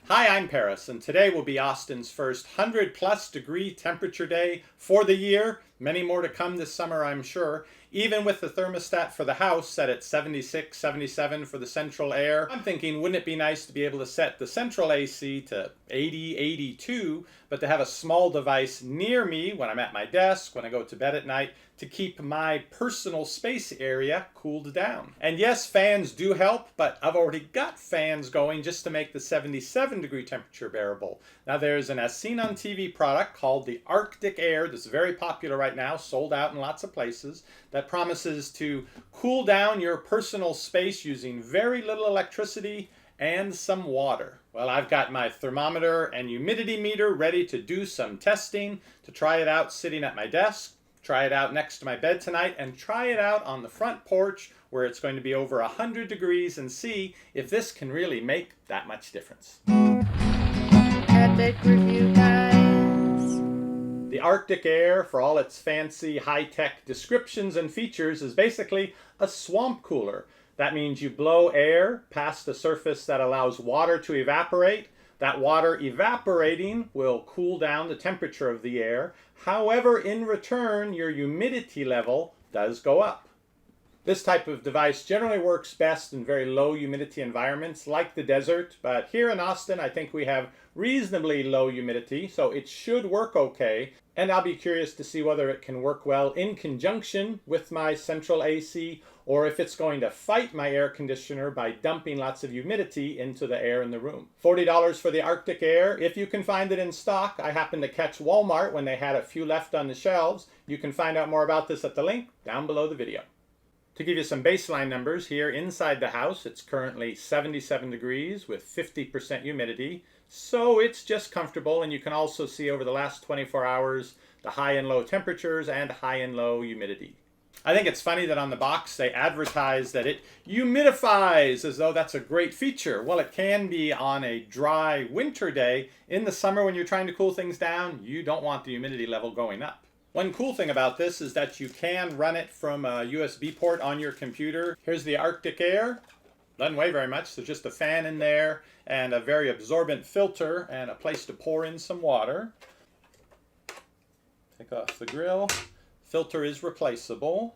Hi, I'm Paris, and today will be Austin's first 100+ degree temperature day for the year. Many more to come this summer, I'm sure. Even with the thermostat for the house set at 76, 77 for the central air, I'm thinking, wouldn't it be nice to be able to set the central AC to 80, 82, but to have a small device near me when I'm at my desk, when I go to bed at night, to keep my personal space area cooled down. And yes, fans do help, but I've already got fans going just to make the 77 degree temperature bearable. Now there's an as seen on TV product called the Arctic Air that's very popular right now, sold out in lots of places, that promises to cool down your personal space using very little electricity and some water. Well, I've got my thermometer and humidity meter ready to do some testing, to try it out sitting at my desk, try it out next to my bed tonight, and try it out on the front porch where it's going to be over 100 degrees and see if this can really make that much difference. EpicReviewGuyz. The Arctic Air, for all its fancy high-tech descriptions and features, is basically a swamp cooler. That means you blow air past a surface that allows water to evaporate. That water evaporating will cool down the temperature of the air. However, in return, your humidity level does go up. This type of device generally works best in very low humidity environments like the desert, but here in Austin I think we have reasonably low humidity, so it should work okay. And I'll be curious to see whether it can work well in conjunction with my central AC, or if it's going to fight my air conditioner by dumping lots of humidity into the air in the room. $40 for the Arctic Air, if you can find it in stock. I happened to catch Walmart when they had a few left on the shelves. You can find out more about this at the link down below the video. To give you some baseline numbers, here inside the house it's currently 77 degrees with 50% humidity, so it's just comfortable, and you can also see over the last 24 hours the high and low temperatures and high and low humidity. I think it's funny that on the box they advertise that it humidifies, as though that's a great feature. Well, it can be on a dry winter day. In the summer when you're trying to cool things down, you don't want the humidity level going up. One cool thing about this is that you can run it from a USB port on your computer. Here's the Arctic Air. Doesn't weigh very much, so just a fan in there and a very absorbent filter and a place to pour in some water. Take off the grill. Filter is replaceable.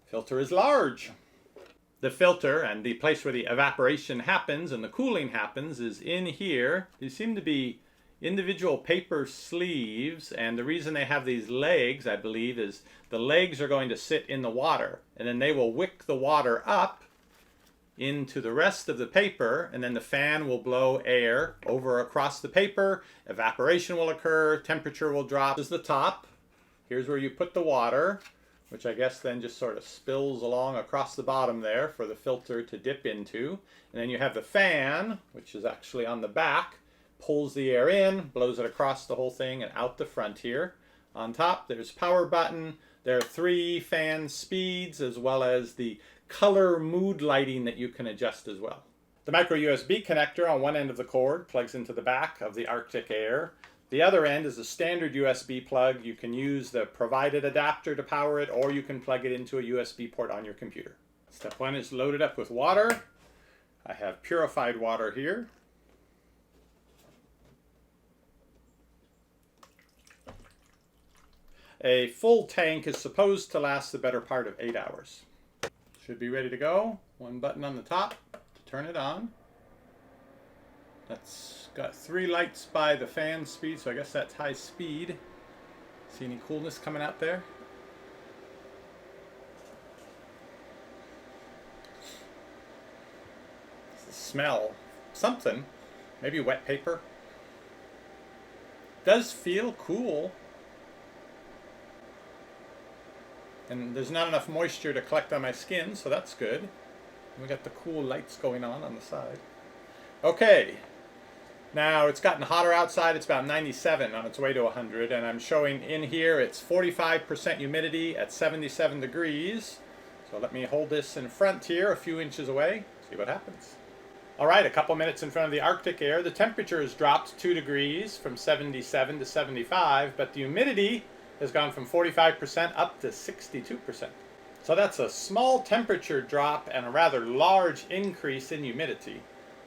Filter is large. The filter and the place where the evaporation happens and the cooling happens is in here. These seem to be individual paper sleeves, and the reason they have these legs, I believe, is the legs are going to sit in the water, and then they will wick the water up into the rest of the paper, and then the fan will blow air over across the paper. Evaporation will occur, temperature will drop. This is the top. Here's where you put the water, which I guess then just sort of spills along across the bottom there for the filter to dip into. And then you have the fan, which is actually on the back, pulls the air in, blows it across the whole thing and out the front here. On top there's power button. There are 3 fan speeds, as well as the color mood lighting that you can adjust as well. The micro USB connector on one end of the cord plugs into the back of the Arctic Air. The other end is a standard USB plug. You can use the provided adapter to power it, or you can plug it into a USB port on your computer. Step 1 is loaded up with water. I have purified water here. A full tank is supposed to last the better part of 8 hours. Should be ready to go. One button on the top to turn it on. That's got 3 lights by the fan speed, so I guess that's high speed. See any coolness coming out there? Smell something, maybe wet paper. Does feel cool. And there's not enough moisture to collect on my skin, so that's good. We got the cool lights going on the side. Okay. Now it's gotten hotter outside. It's about 97 on its way to 100, and I'm showing in here it's 45% humidity at 77 degrees. So let me hold this in front here a few inches away, see what happens. All right, a couple minutes in front of the Arctic Air. The temperature has dropped 2 degrees from 77 to 75, but the humidity has gone from 45% up to 62%. So that's a small temperature drop and a rather large increase in humidity.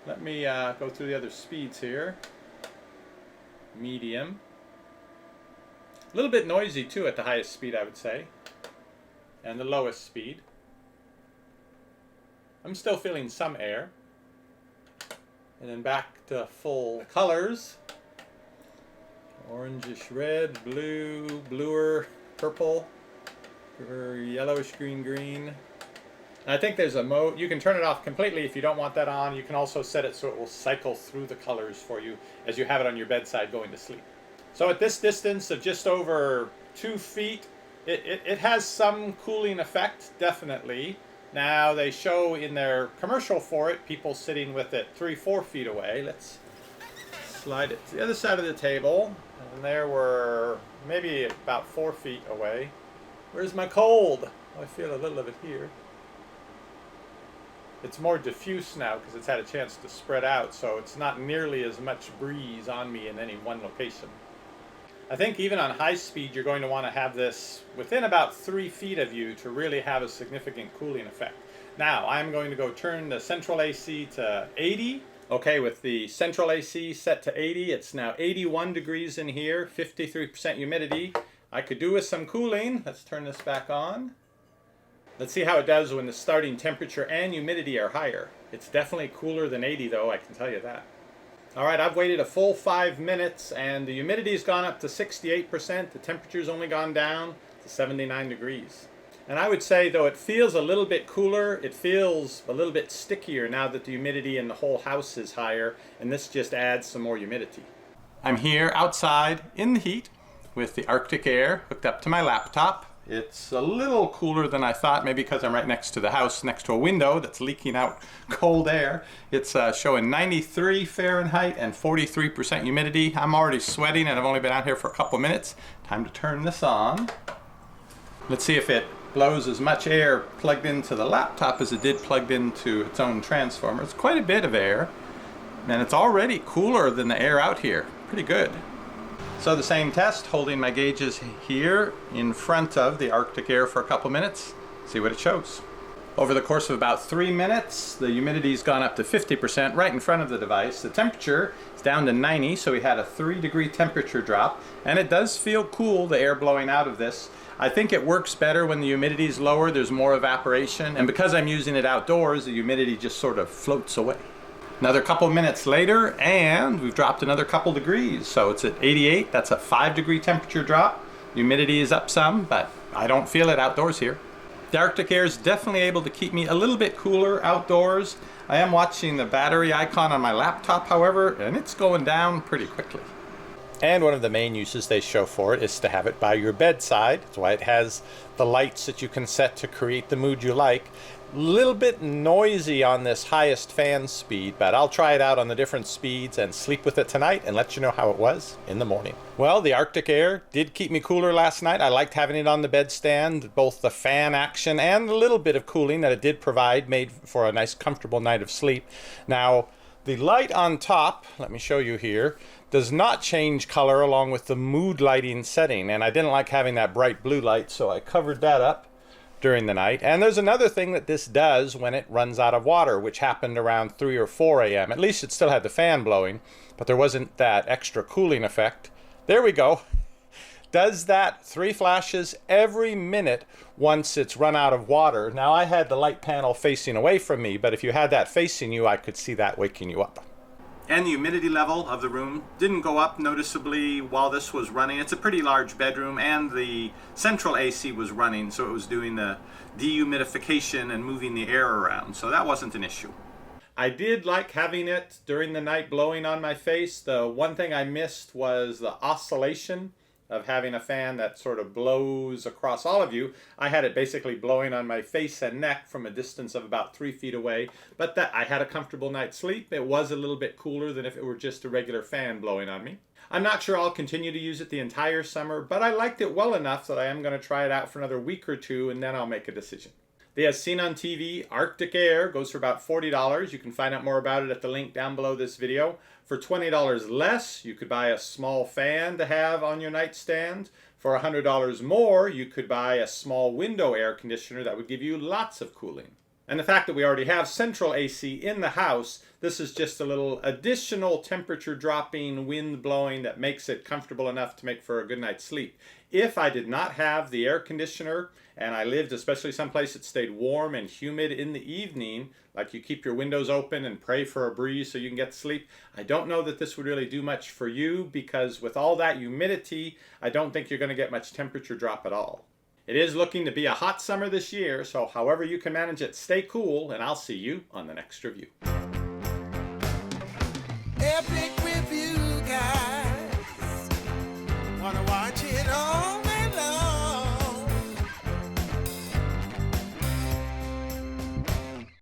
Let me go through the other speeds here. Medium. A little bit noisy too at the highest speed, I would say. And the lowest speed. I'm still feeling some air. And then back to full colors. Orangish red, blue, bluer, purple, or yellowish green, green. And I think there's a mode, you can turn it off completely if you don't want that on. You can also set it so it will cycle through the colors for you as you have it on your bedside going to sleep. So at this distance of just over 2 feet, it has some cooling effect, definitely. Now they show in their commercial for it, people sitting with it 3-4 feet away. Let's slide it to the other side of the table. And there we're maybe about 4 feet away. Where's my cold? Oh, I feel a little of it here. It's more diffuse now because it's had a chance to spread out, so it's not nearly as much breeze on me in any one location. I think even on high speed you're going to want to have this within about 3 feet of you to really have a significant cooling effect. Now I'm going to go turn the central AC to 80. Okay, with the central AC set to 80, it's now 81 degrees in here, 53% humidity. I could do with some cooling. Let's turn this back on. Let's see how it does when the starting temperature and humidity are higher. It's definitely cooler than 80 though, I can tell you that. Alright, I've waited a full 5 minutes and the humidity's gone up to 68%. The temperature's only gone down to 79 degrees. And I would say, though it feels a little bit cooler, it feels a little bit stickier now that the humidity in the whole house is higher, and this just adds some more humidity. I'm here outside in the heat with the Arctic air hooked up to my laptop. It's a little cooler than I thought, maybe because I'm right next to the house, next to a window that's leaking out cold air. It's showing 93 Fahrenheit and 43% humidity. I'm already sweating and I've only been out here for a couple minutes. Time to turn this on. Let's see if it blows as much air plugged into the laptop as it did plugged into its own transformer. It's quite a bit of air, and it's already cooler than the air out here. Pretty good. So the same test, holding my gauges here in front of the Arctic air for a couple minutes, see what it shows. Over the course of about 3 minutes, the humidity's gone up to 50% right in front of the device. The temperature is down to 90, so we had a 3-degree temperature drop, and it does feel cool, the air blowing out of this. I think it works better when the humidity is lower, there's more evaporation, and because I'm using it outdoors, the humidity just sort of floats away. Another couple minutes later, and we've dropped another couple degrees, so it's at 88, that's a 5-degree temperature drop. Humidity is up some, but I don't feel it outdoors here. The Arctic air is definitely able to keep me a little bit cooler outdoors. I am watching the battery icon on my laptop, however, and it's going down pretty quickly. And one of the main uses they show for it is to have it by your bedside. That's why it has the lights that you can set to create the mood you like. A little bit noisy on this highest fan speed, but I'll try it out on the different speeds and sleep with it tonight and let you know how it was in the morning. Well, the Arctic air did keep me cooler last night. I liked having it on the bedstand. Both the fan action and a little bit of cooling that it did provide made for a nice comfortable night of sleep. Now, the light on top, let me show you here, does not change color along with the mood lighting setting, and I didn't like having that bright blue light, so I covered that up during the night. And there's another thing that this does when it runs out of water, which happened around 3 or 4 a.m. At least it still had the fan blowing, but there wasn't that extra cooling effect. There we go. Does that 3 flashes every minute once it's run out of water. Now I had the light panel facing away from me, but if you had that facing you, I could see that waking you up. And the humidity level of the room didn't go up noticeably while this was running. It's a pretty large bedroom, and the central AC was running, so it was doing the dehumidification and moving the air around, so that wasn't an issue. I did like having it during the night blowing on my face. The one thing I missed was the oscillation of having a fan that sort of blows across all of you. I had it basically blowing on my face and neck from a distance of about 3 feet away, but that I had a comfortable night's sleep. It was a little bit cooler than if it were just a regular fan blowing on me. I'm not sure I'll continue to use it the entire summer, but I liked it well enough that I am going to try it out for another week or two, and then I'll make a decision. The As Seen on TV Arctic Air goes for about $40. You can find out more about it at the link down below this video. For $20 less, you could buy a small fan to have on your nightstand. For $100 more, you could buy a small window air conditioner that would give you lots of cooling. And the fact that we already have central AC in the house, this is just a little additional temperature dropping, wind blowing that makes it comfortable enough to make for a good night's sleep. If I did not have the air conditioner and I lived especially someplace that stayed warm and humid in the evening, like you keep your windows open and pray for a breeze so you can get to sleep, I don't know that this would really do much for you, because with all that humidity, I don't think you're going to get much temperature drop at all. It is looking to be a hot summer this year, so however you can manage it, stay cool, and I'll see you on the next review.